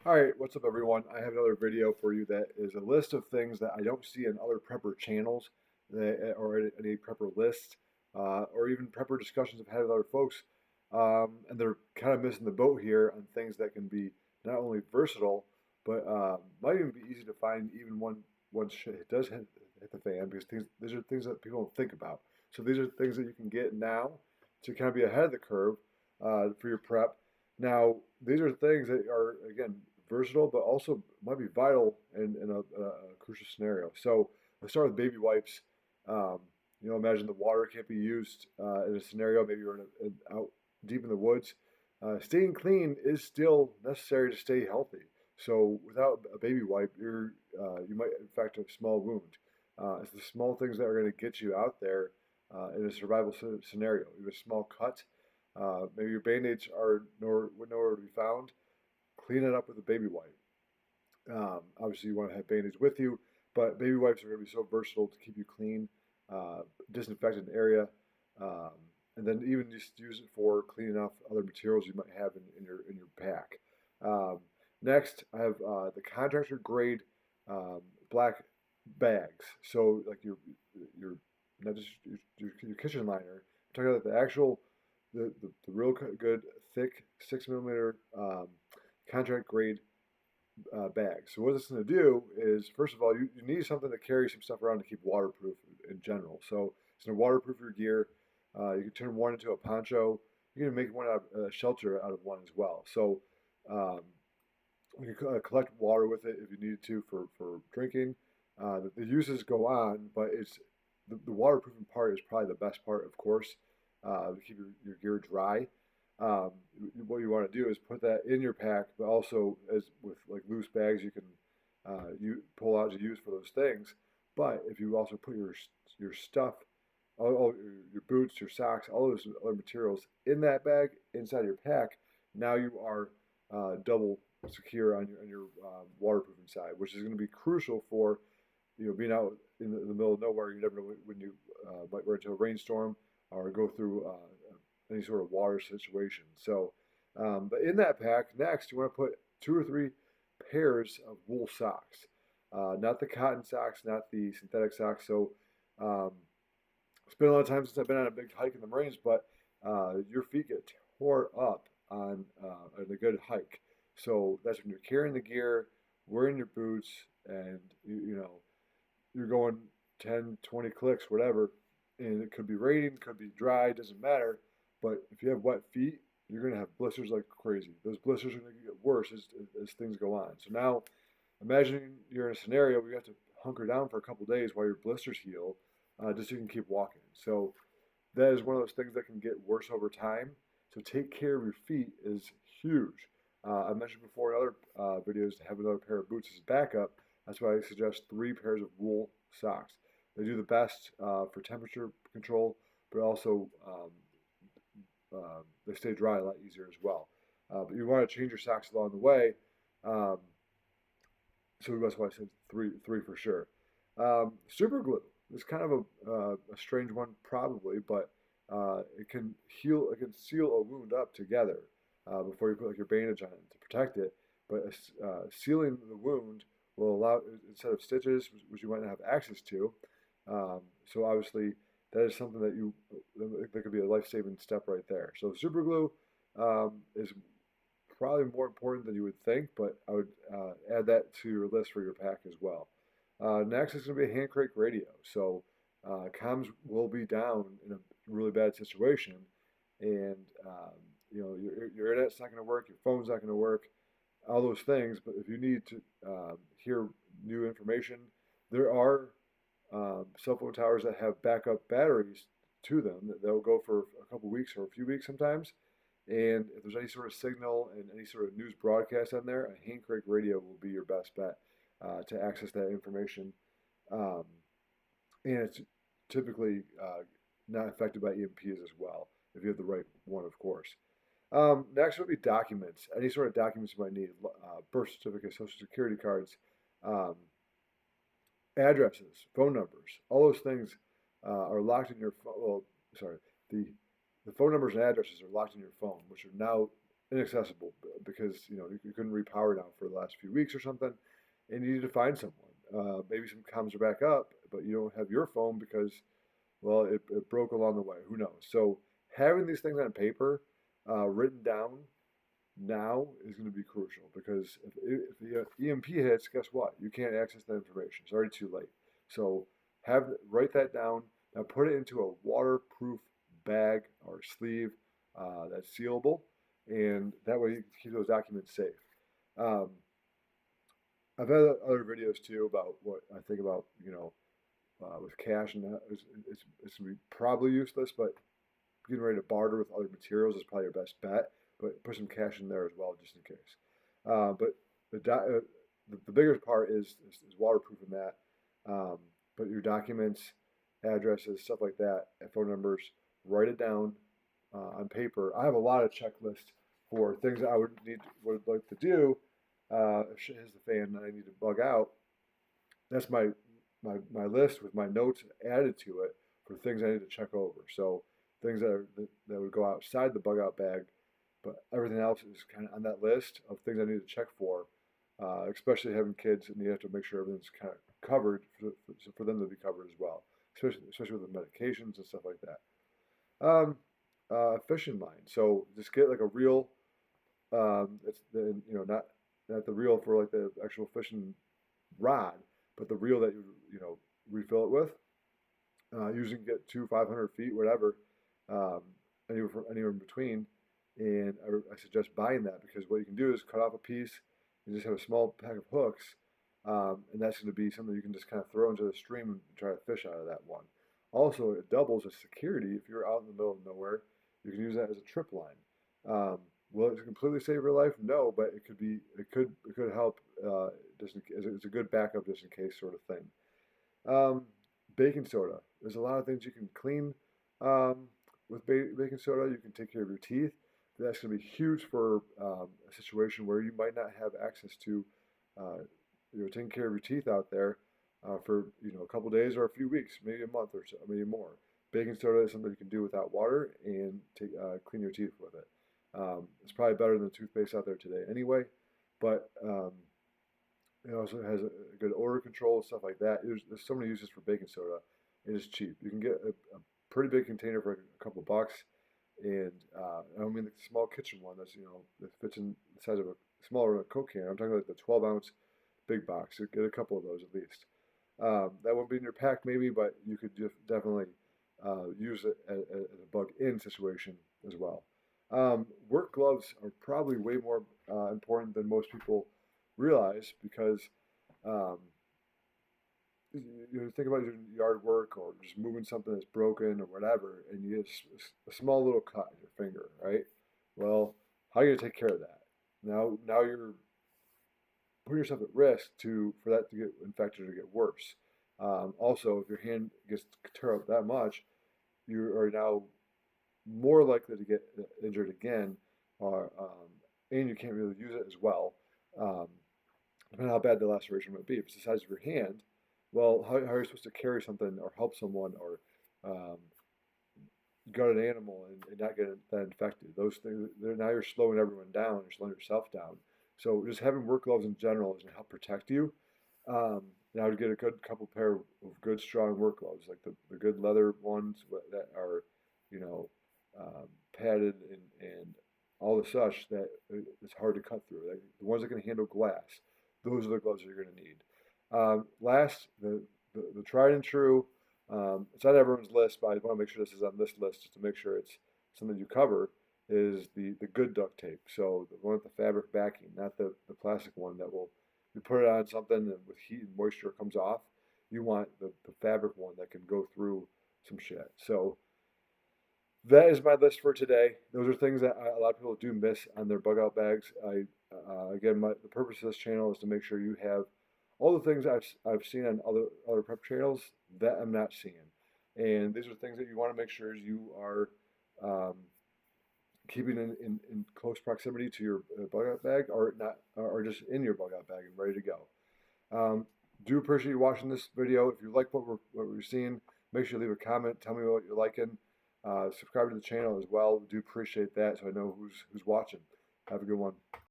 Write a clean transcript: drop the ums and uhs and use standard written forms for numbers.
All right, what's up, everyone? I have another video for you that is a list of things that I don't see in other prepper channels or any prepper lists or even prepper discussions I've had with other folks. And they're kind of missing the boat here on things that can be not only versatile, but might even be easy to find even once shit does hit the fan because these are things that people don't think about. So these are things that you can get now to kind of be ahead of the curve for your prep. Now, these are things that are, again, versatile, but also might be vital in a crucial scenario. So let's start with baby wipes. Um, imagine the water can't be used in a scenario. Maybe you're out deep in the woods. Staying clean is still necessary to stay healthy. So without a baby wipe, you might infect a small wound. It's the small things that are going to get you out there in a survival scenario. You have a small cut. Maybe your band-aids are nowhere to be found. Clean it up with a baby wipe. Obviously, you want to have band-aids with you, but baby wipes are going to be so versatile to keep you clean, uh, disinfect an area, um, and then even just use it for cleaning off other materials you might have in your pack. Um, Next, I have the contractor grade um, black bags. So like your not just your kitchen liner. I'm talking about the actual the real good thick 6 millimeter contract grade bag. So what this is going to do is, first of all, you need something to carry some stuff around to keep waterproof in general. So it's going to waterproof your gear. You can turn one into a poncho. You can make one out of a shelter out of one as well. So um, you can collect water with it if you need to for drinking. The uses go on, but the waterproofing part is probably the best part, of course, to keep your gear dry. Um, what you want to do is put that in your pack, but also as with like loose bags, you can you pull out to use for those things. But if you also put your stuff, all your boots, your socks, all those other materials in that bag inside your pack, now you are double secure on your waterproofing side, which is going to be crucial for being out in the middle of nowhere. You never know when you might run into a rainstorm or go through any sort of water situation. So, but in that pack, next you want to put 2 or 3 pairs of wool socks, not the cotton socks, not the synthetic socks. So, um, it's been a lot of time since I've been on a big hike in the Marines, but your feet get tore up on a good hike. So that's when you're carrying the gear, wearing your boots, and you're going 10, 20 clicks, whatever, and it could be raining, could be dry, doesn't matter. But if you have wet feet, you're gonna have blisters like crazy. Those blisters are gonna get worse as things go on. So now, imagine you're in a scenario where you have to hunker down for a couple days while your blisters heal, just so you can keep walking. So that is one of those things that can get worse over time. So take care of your feet is huge. I mentioned before in other videos to have another pair of boots as backup. That's why I suggest 3 pairs of wool socks. They do the best for temperature control, but also they stay dry a lot easier as well. But you want to change your socks along the way. Um, so that's why I said three for sure. Super glue is kind of a strange one, probably, but it can heal. It can seal a wound up together before you put like your bandage on it to protect it. But sealing the wound will allow instead of stitches, which you might not have access to. So obviously, that is something that could be a life-saving step right there. So super glue is probably more important than you would think, but I would add that to your list for your pack as well. Next is going to be a hand crank radio. So comms will be down in a really bad situation, and your internet's not going to work, your phone's not going to work, all those things. But if you need to hear new information, there are cell phone towers that have backup batteries to them. They'll go for a couple weeks or a few weeks sometimes. And if there's any sort of signal and any sort of news broadcast on there, a hand crank radio will be your best bet to access that information. Um, and it's typically not affected by EMPs as well, if you have the right one, of course. Next would be documents. Any sort of documents you might need, birth certificates, social security cards, um, addresses, phone numbers, all those things are locked in your phone. Well, sorry, the the phone numbers and addresses are locked in your phone, which are now inaccessible because you couldn't repower now for the last few weeks or something, and you need to find someone. Maybe some comms are back up, but you don't have your phone because, well, it broke along the way. Who knows? So having these things on paper, written down now is going to be crucial because if the EMP hits, guess what? You can't access that information. It's already too late. So write that down. Now put it into a waterproof bag or sleeve that's sealable, and that way you can keep those documents safe. Um, I've had other videos too about what I think about, with cash, and that it's gonna be probably useless, but getting ready to barter with other materials is probably your best bet. But put some cash in there as well, just in case. But the, do, the bigger part is waterproofing that. Um, but your documents, addresses, stuff like that, and phone numbers, write it down on paper. I have a lot of checklists for things that I would like to do. If shit hits the fan and I need to bug out, that's my list with my notes added to it for things I need to check over. So things that would go outside the bug out bag, but everything else is kind of on that list of things I need to check for. Especially having kids, and you have to make sure everything's kind of covered for them to be covered as well, especially with the medications and stuff like that. Fishing line. So just get like a reel. It's the not the reel for like the actual fishing rod, but the reel that you refill it with. Usually you can get 500 feet, whatever, um, anywhere in between. And I suggest buying that because what you can do is cut off a piece and just have a small pack of hooks, and that's going to be something you can just kind of throw into the stream and try to fish out of that one. Also, it doubles as security if you're out in the middle of nowhere. You can use that as a trip line. Will it completely save your life? No, but it could help. It's a good backup just in case sort of thing. Um, Baking soda. There's a lot of things you can clean with baking soda. You can take care of your teeth. That's going to be huge for a situation where you might not have access to, uh, taking care of your teeth out there for a couple days or a few weeks, maybe a month or so, maybe more. Baking soda is something you can do without water and clean your teeth with it. It's probably better than the toothpaste out there today anyway, but it also has a good odor control and stuff like that. There's so many uses for baking soda, and it's cheap. You can get a pretty big container for a couple bucks, and I don't mean the small kitchen one that fits in the size of a smaller Coke can. I'm talking like the 12-ounce big box. You get a couple of those at least. That won't be in your pack maybe, but you could definitely use it as a bug-in situation as well. Work gloves are probably way more important than most people realize because um, think about doing yard work or just moving something that's broken or whatever, and you get a small little cut in your finger, right? Well, how are you gonna take care of that? Now you're putting yourself at risk for that to get infected or get worse. Also, if your hand gets tear up that much, you are now more likely to get injured again, or and you can't really use it as well. Um, Depending on how bad the laceration might be. If it's the size of your hand, well, how are you supposed to carry something or help someone or um, gut an animal and not get that infected? Those things, now you're slowing everyone down, you're slowing yourself down. So just having work gloves in general is going to help protect you. Now to get a good couple pair of good strong work gloves, like the good leather ones that are, you know, padded and all the such that it's hard to cut through. Like the ones that can handle glass, those are the gloves that you're going to need. Last, the tried and true. It's on everyone's list, but I want to make sure this is on this list just to make sure it's something you cover. Is the good duct tape? So the one with the fabric backing, not the plastic one that will you put it on something and with heat and moisture it comes off. You want the fabric one that can go through some shit. So that is my list for today. Those are things that a lot of people do miss on their bug out bags. Again, the purpose of this channel is to make sure you have all the things I've seen on other prep channels that I'm not seeing, and these are things that you want to make sure you are um, keeping in close proximity to your bug out bag, or not, or just in your bug out bag and ready to go. Do appreciate you watching this video. If you like what we're seeing, make sure you leave a comment. Tell me what you're liking. Subscribe to the channel as well. Do appreciate that, so I know who's watching. Have a good one.